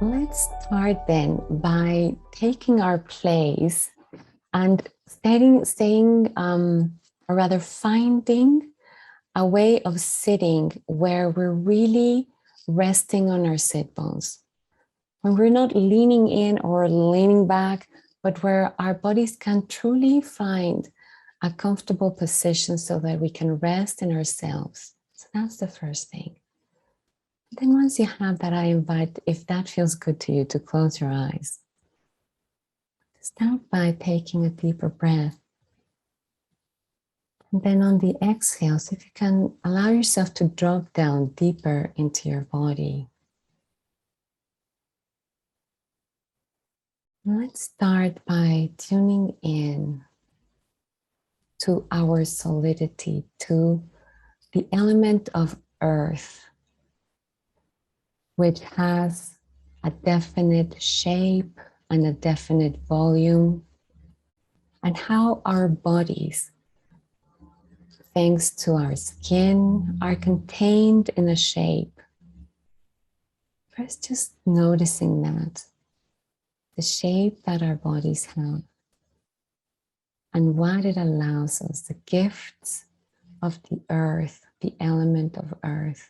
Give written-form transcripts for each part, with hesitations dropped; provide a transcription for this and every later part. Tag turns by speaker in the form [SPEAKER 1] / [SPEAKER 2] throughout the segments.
[SPEAKER 1] Let's start then by taking our place and or rather finding a way of sitting where we're really resting on our sit bones. When we're not leaning in or leaning back, but where our bodies can truly find a comfortable position so that we can rest in ourselves. So that's the first thing. Then once you have that, I invite, if that feels good to you, to close your eyes. Start by taking a deeper breath. And then on the exhale, so if you can allow yourself to drop down deeper into your body. And let's start by tuning in to our solidity, to the element of earth, which has a definite shape and a definite volume, and how our bodies, thanks to our skin, are contained in a shape. First, just noticing that, the shape that our bodies have, and what it allows us, the gifts of the earth, the element of earth.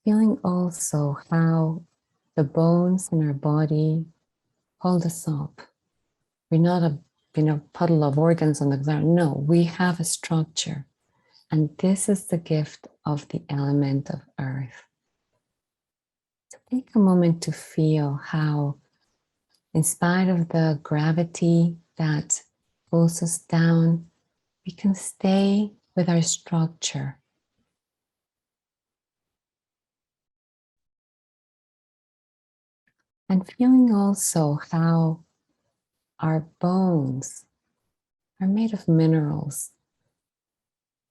[SPEAKER 1] Feeling also how the bones in our body hold us up. We're not a puddle of organs on the ground. No, we have a structure. And this is the gift of the element of earth. So take a moment to feel how, in spite of the gravity that pulls us down, we can stay with our structure. And feeling also how our bones are made of minerals.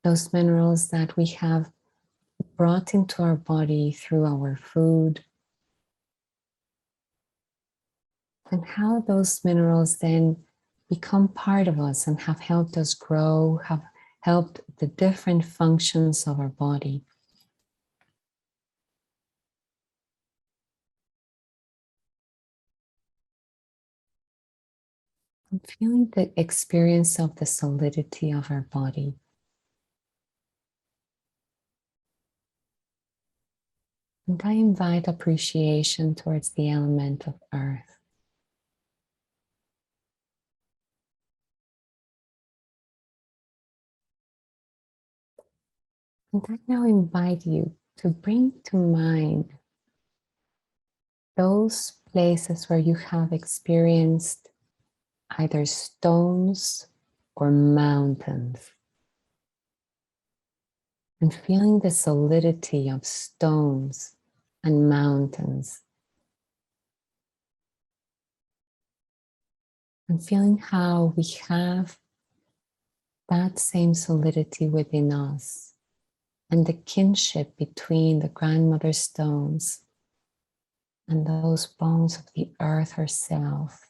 [SPEAKER 1] Those minerals that we have brought into our body through our food. And how those minerals then become part of us and have helped us grow, have helped the different functions of our body. I'm feeling the experience of the solidity of our body. And I invite appreciation towards the element of earth. And I now invite you to bring to mind those places where you have experienced either stones or mountains. And feeling the solidity of stones and mountains. And feeling how we have that same solidity within us and the kinship between the grandmother stones and those bones of the earth herself.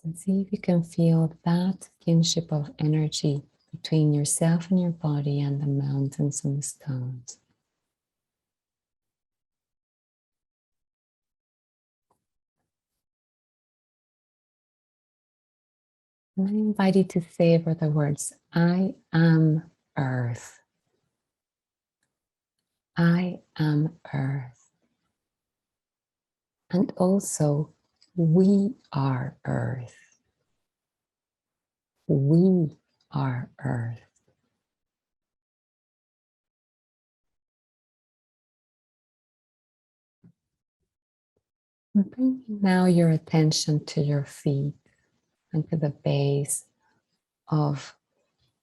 [SPEAKER 1] And see if you can feel that kinship of energy between yourself and your body and the mountains and the stones. And I invite you to savor the words, I am earth. I am earth. And also, we are earth. We are earth. And bring now your attention to your feet and to the base of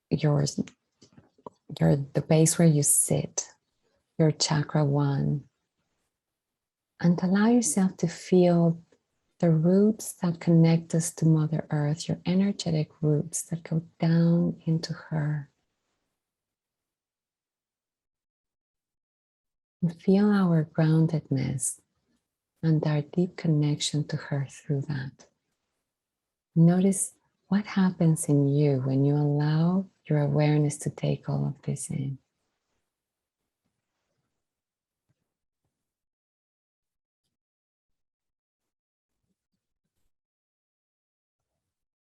[SPEAKER 1] the base where you sit, your chakra 1. And allow yourself to feel the roots that connect us to Mother Earth, your energetic roots that go down into her. And feel our groundedness and our deep connection to her through that. Notice what happens in you when you allow your awareness to take all of this in?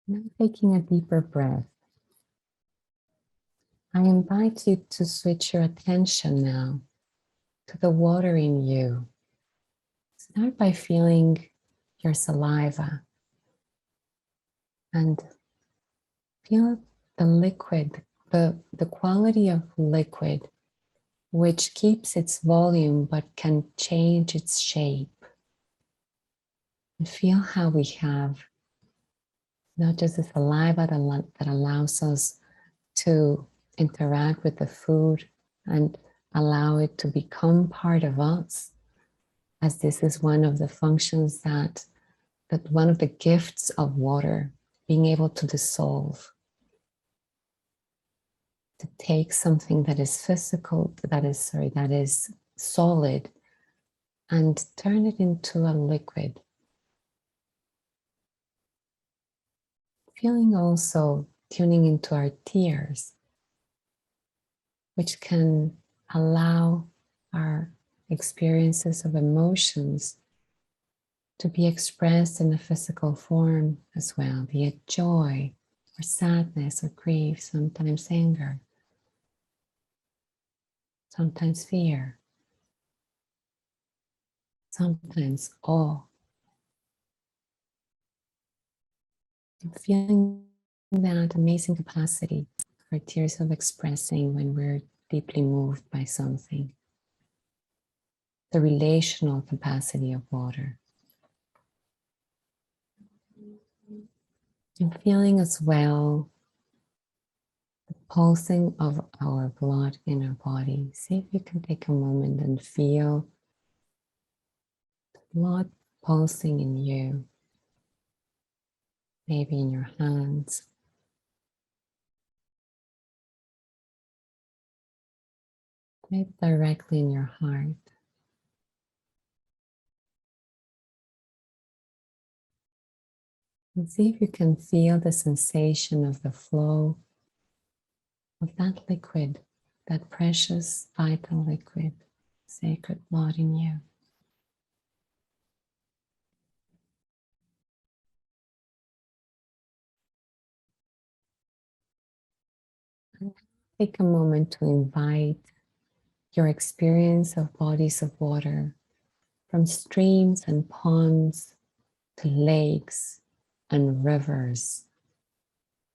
[SPEAKER 1] Now taking a deeper breath, I invite you to switch your attention now to the water in you. Start by feeling your saliva and feel the liquid, the quality of liquid, which keeps its volume but can change its shape. And feel how we have not just the saliva that allows us to interact with the food and allow it to become part of us, as this is one of the functions that one of the gifts of water, being able to dissolve, to take something that is physical, that is solid, and turn it into a liquid. Feeling also tuning into our tears, which can allow our experiences of emotions to be expressed in a physical form as well, be it joy or sadness or grief, sometimes anger, sometimes fear, sometimes awe. And feeling that amazing capacity for tears of expressing when we're deeply moved by something. The relational capacity of water. And feeling as well the pulsing of our blood in our body. See if you can take a moment and feel the blood pulsing in you, maybe in your hands, maybe directly in your heart. And see if you can feel the sensation of the flow of that liquid, that precious, vital liquid, sacred blood in you. And take a moment to invite your experience of bodies of water, from streams and ponds to lakes and rivers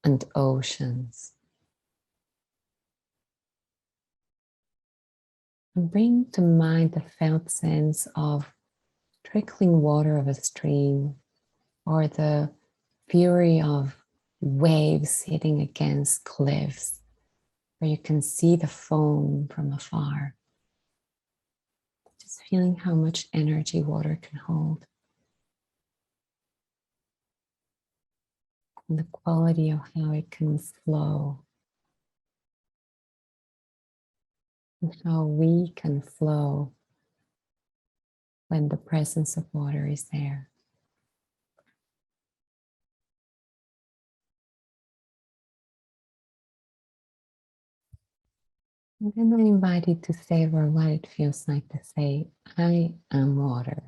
[SPEAKER 1] and oceans. And bring to mind the felt sense of trickling water of a stream or the fury of waves hitting against cliffs where you can see the foam from afar. Just feeling how much energy water can hold. And the quality of how it can flow. And how we can flow when the presence of water is there. And then I invite you to savor what it feels like to say, I am water.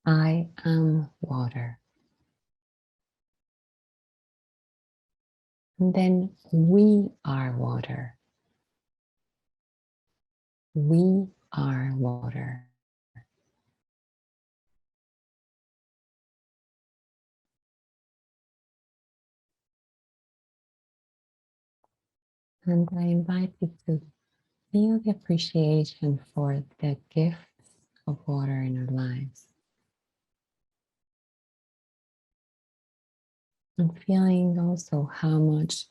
[SPEAKER 1] I am water. And then we are water. We are water. And I invite you to feel the appreciation for the gifts of water in our lives. And feeling also how much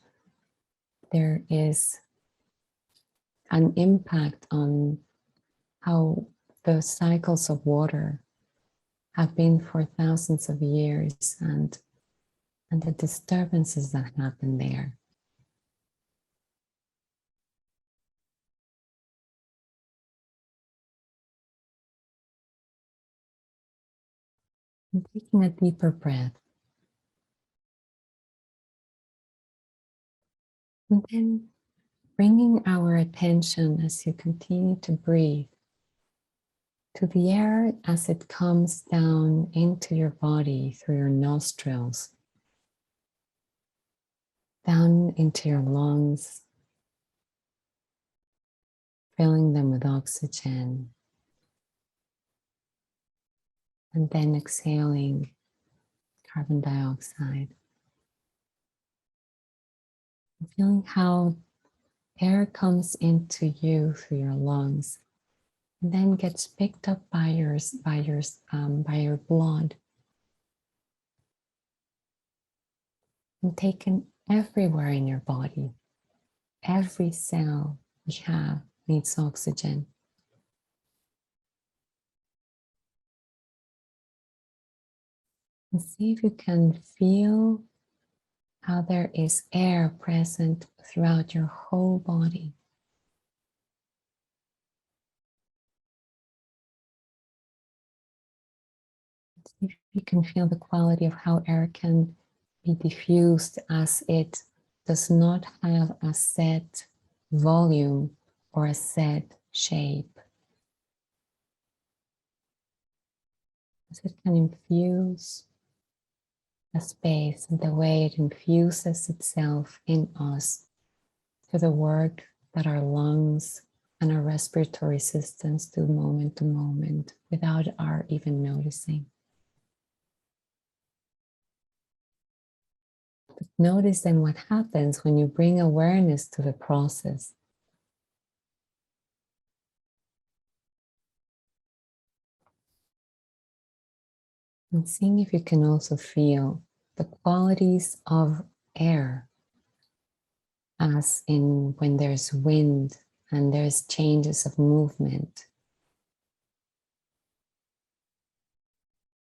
[SPEAKER 1] there is an impact on how the cycles of water have been for thousands of years and the disturbances that happen there. And taking a deeper breath, And then bringing our attention as you continue to breathe to the air as it comes down into your body through your nostrils, down into your lungs, filling them with oxygen, and then exhaling carbon dioxide. Feeling how air comes into you through your lungs and then gets picked up by your blood and taken everywhere in your body. Every cell we have needs oxygen. And see if you can feel how there is air present throughout your whole body. See if you can feel the quality of how air can be diffused as it does not have a set volume or a set shape. As it can infuse a space and the way it infuses itself in us to the work that our lungs and our respiratory systems do moment to moment without our even noticing. But notice then what happens when you bring awareness to the process. And seeing if you can also feel the qualities of air, as in when there's wind and there's changes of movement,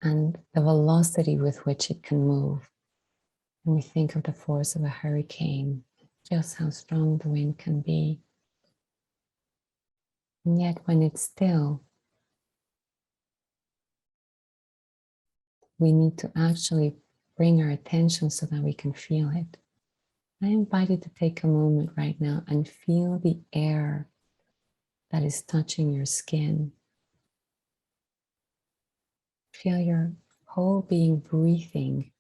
[SPEAKER 1] and the velocity with which it can move. When we think of the force of a hurricane, just how strong the wind can be. And yet when it's still, we need to actually bring our attention so that we can feel it. I invite you to take a moment right now and feel the air that is touching your skin. Feel your whole being breathing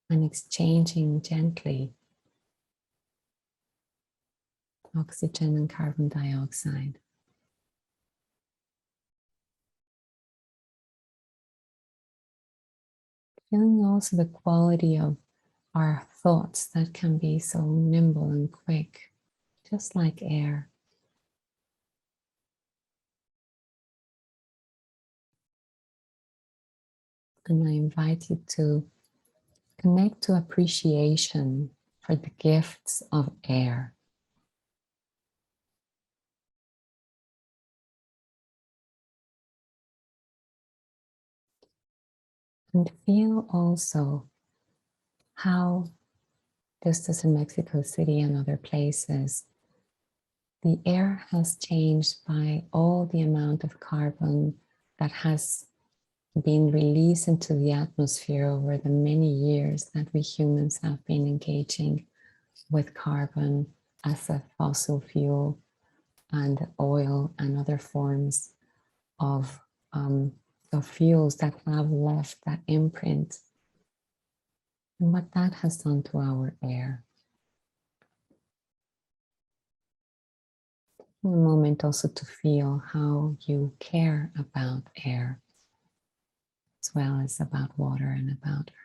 [SPEAKER 1] and exchanging gently oxygen and carbon dioxide. Feeling also the quality of our thoughts that can be so nimble and quick, just like air. And I invite you to connect to appreciation for the gifts of air. And feel also how, just as in Mexico City and other places, the air has changed by all the amount of carbon that has been released into the atmosphere over the many years that we humans have been engaging with carbon as a fossil fuel and oil and other forms of fuels that have left that imprint, and what that has done to our air. A moment also to feel how you care about air, as well as about water and about earth.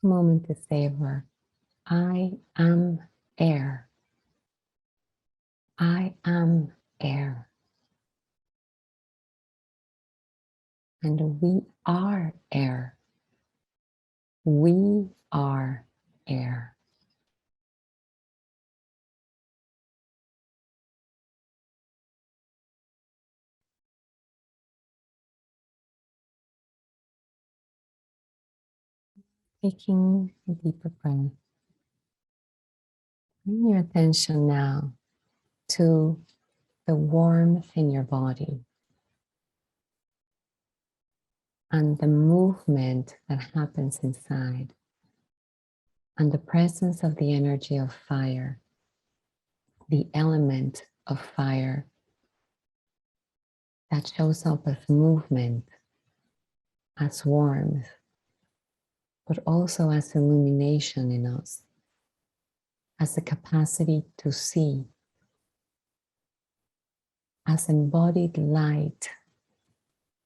[SPEAKER 1] A moment to savor. I am air. I am air. And we are air. We are air. Taking a deeper breath. Bring your attention now to the warmth in your body. and the movement that happens inside, and the presence of the energy of fire, the element of fire that shows up as movement, as warmth, but also as illumination in us, as the capacity to see, as embodied light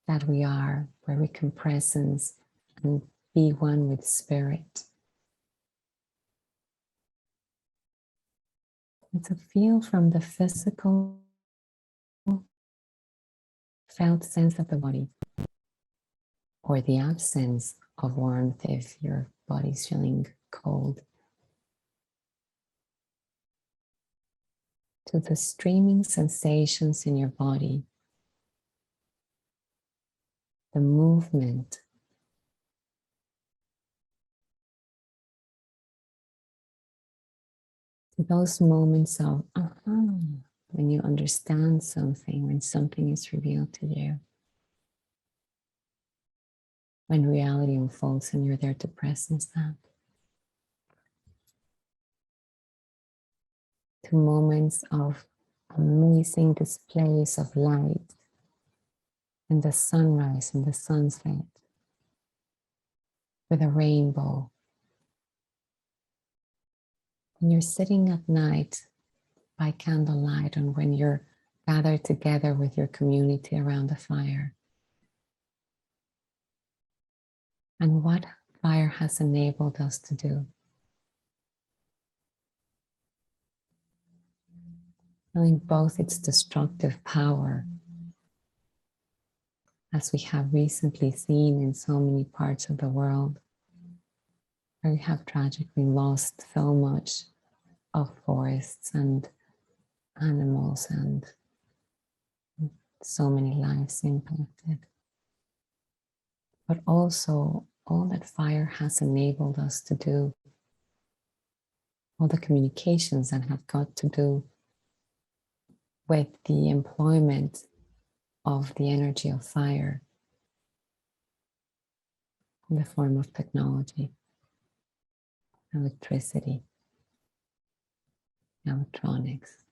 [SPEAKER 1] that we are, where we can presence and be one with spirit. And to feel from the physical, felt sense of the body, or the absence of warmth if your body's feeling cold, to the streaming sensations in your body, the movement, to those moments of when you understand something, when something is revealed to you, when reality unfolds and you're there to presence that, to moments of amazing displays of light and the sunrise and the sunset with a rainbow. When you're sitting at night by candlelight and when you're gathered together with your community around the fire, and what fire has enabled us to do. Feeling both its destructive power, as we have recently seen in so many parts of the world, where we have tragically lost so much of forests and animals and so many lives impacted. But also all that fire has enabled us to do, all the communications that have got to do with the employment of the energy of fire in the form of technology, electricity, electronics,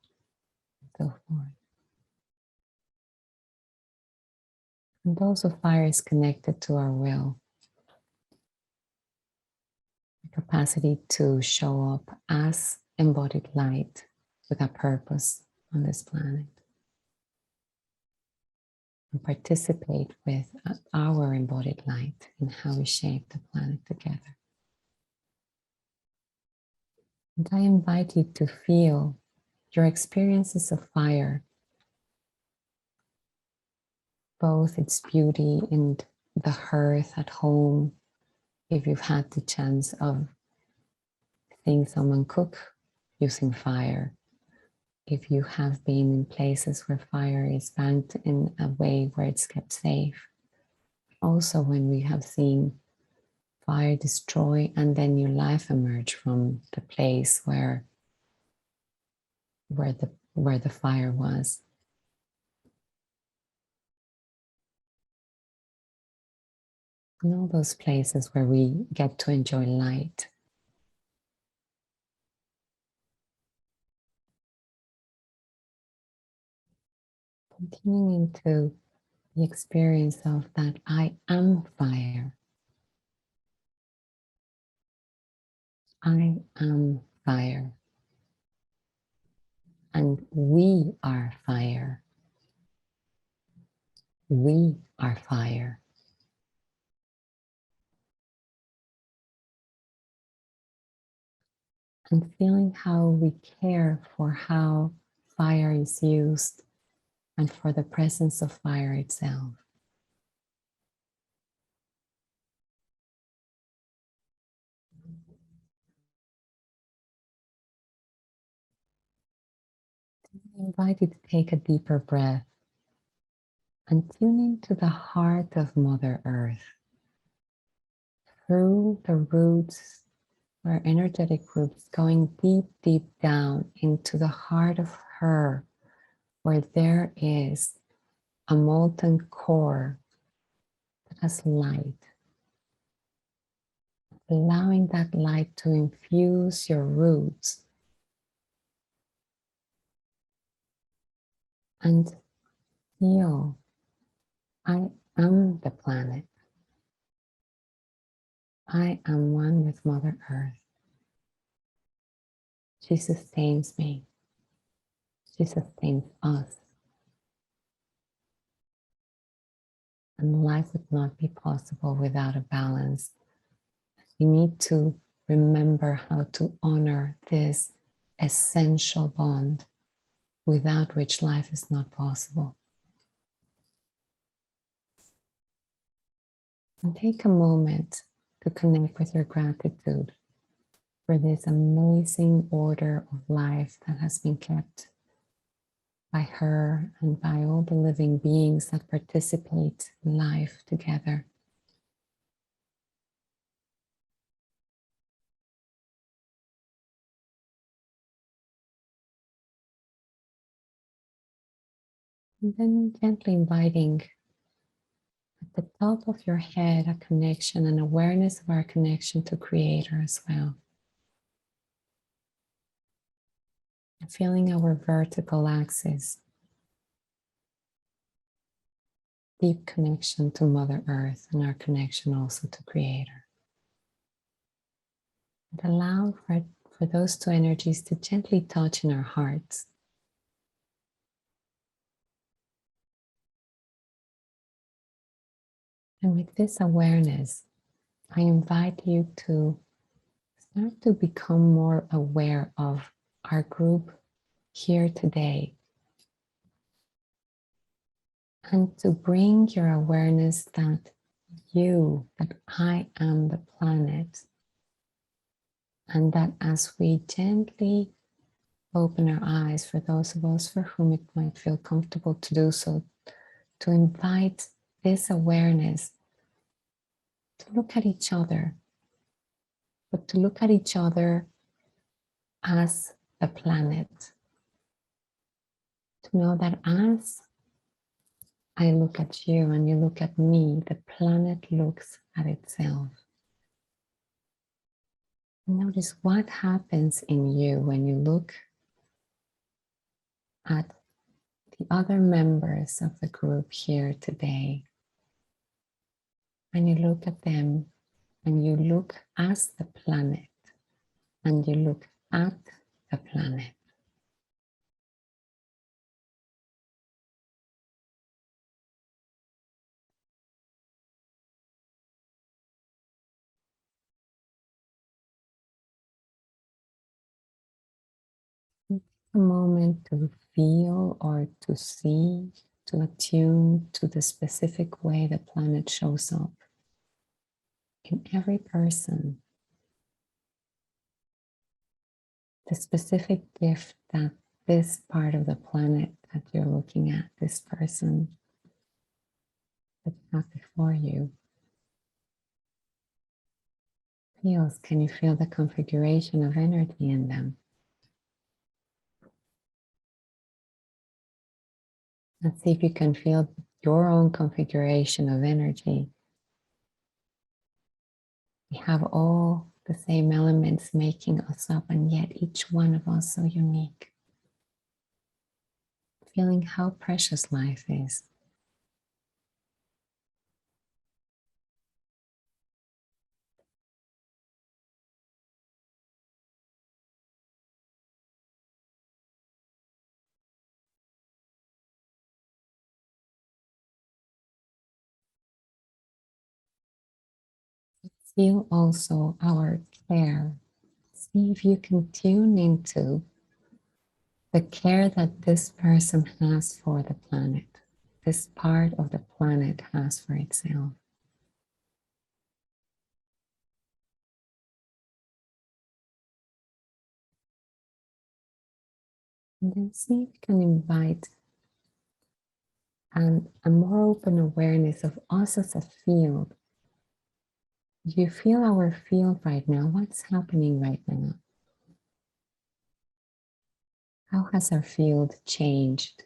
[SPEAKER 1] and so forth. And also fire is connected to our will, the capacity to show up as embodied light with a purpose on this planet, and participate with our embodied light in how we shape the planet together. And I invite you to feel your experiences of fire, both its beauty and the hearth at home, if you've had the chance of seeing someone cook using fire, if you have been in places where fire is banked in a way where it's kept safe. Also, when we have seen fire destroy and then new life emerge from the place where the fire was. And all those places where we get to enjoy light. Continuing into the experience of that I am fire. I am fire. And we are fire. We are fire. And feeling how we care for how fire is used and for the presence of fire itself. I invite you to take a deeper breath and tune into the heart of Mother Earth through the roots, our energetic roots, going deep, deep down into the heart of her, where there is a molten core that as light, allowing that light to infuse your roots and feel, I am the planet. I am one with Mother Earth. She sustains me. She sustains us. And life would not be possible without a balance. We need to remember how to honor this essential bond without which life is not possible. And take a moment to connect with your gratitude for this amazing order of life that has been kept by her and by all the living beings that participate in life together. And then gently inviting at the top of your head a connection and awareness of our connection to Creator as well. And feeling our vertical axis, deep connection to Mother Earth and our connection also to Creator. And allow for those two energies to gently touch in our hearts. And with this awareness, I invite you to start to become more aware of our group here today. And to bring your awareness that I am the planet. And that as we gently open our eyes, for those of us for whom it might feel comfortable to do so, to invite this awareness to look at each other, but to look at each other as the planet. To know that as I look at you and you look at me, the planet looks at itself. Notice what happens in you when you look at the other members of the group here today. And you look at them and you look as the planet and you look at the planet. Take a moment to feel or to see, to attune to the specific way the planet shows up in every person. The specific gift that this part of the planet that you're looking at, this person that you have before you, feels. Can you feel the configuration of energy in them? Let's see if you can feel your own configuration of energy. We have all the same elements making us up, and yet each one of us so unique. Feeling how precious life is. Feel also our care. See if you can tune into the care that this person has for the planet, this part of the planet has for itself. And then see if you can invite a more open awareness of us as a field. Do you feel our field right now? What's happening right now? How has our field changed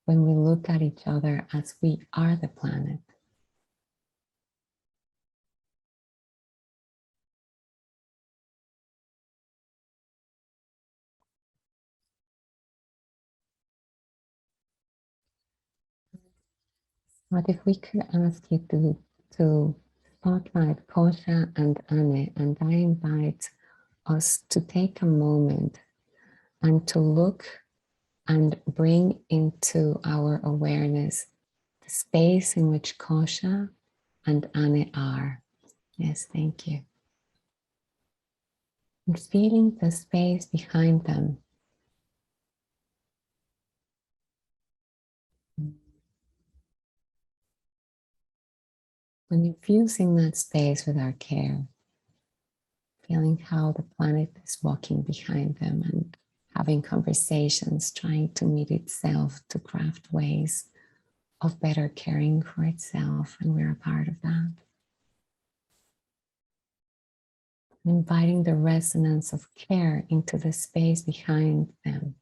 [SPEAKER 1] when we look at each other as we are the planet? What if we could ask you to spotlight Kosha and Anne, and I invite us to take a moment and to look and bring into our awareness the space in which Kosha and Anne are. Yes, thank you. And feeling the space behind them. And infusing that space with our care, feeling how the planet is walking behind them and having conversations, trying to meet itself to craft ways of better caring for itself. And we're a part of that. Inviting the resonance of care into the space behind them.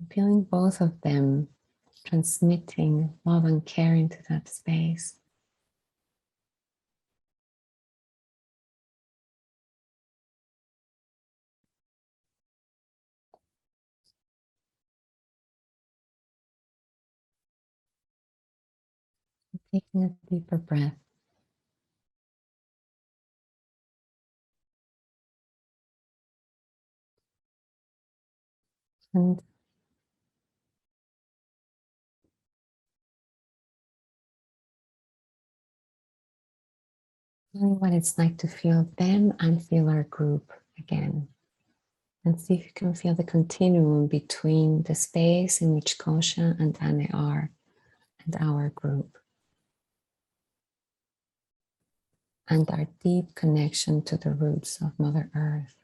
[SPEAKER 1] Feeling both of them transmitting love and care into that space. Taking a deeper breath. And feeling what it's like to feel them and feel our group again. And see if you can feel the continuum between the space in which Kosha and Anne are and our group. And our deep connection to the roots of Mother Earth.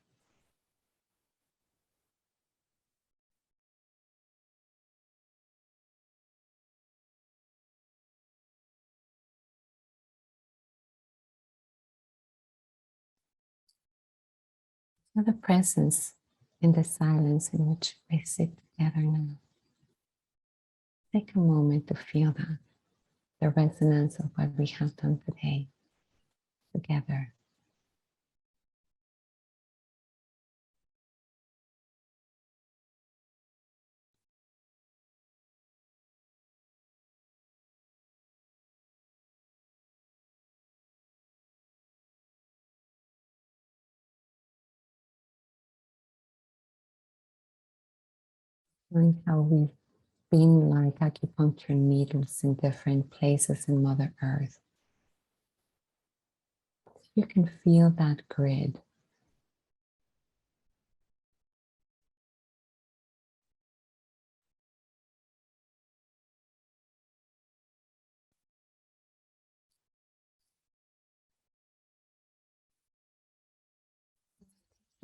[SPEAKER 1] Feel the presence in the silence in which we sit together now. Take a moment to feel that, the resonance of what we have done today together. Feeling how we've been like acupuncture needles in different places in Mother Earth. You can feel that grid.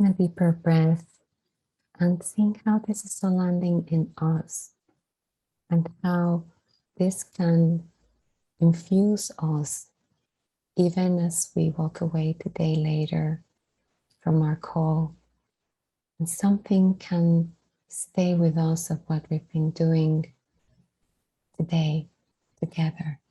[SPEAKER 1] A deeper breath and seeing how this is all landing in us and how this can infuse us even as we walk away today later from our call. And something can stay with us of what we've been doing today together.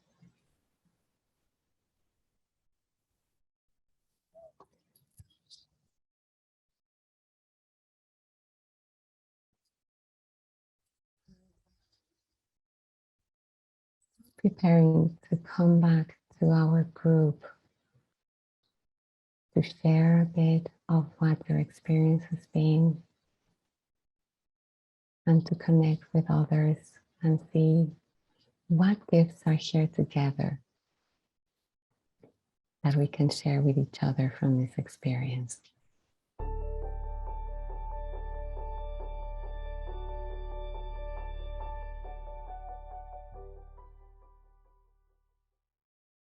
[SPEAKER 1] Preparing to come back to our group to share a bit of what your experience has been and to connect with others and see what gifts are here together that we can share with each other from this experience.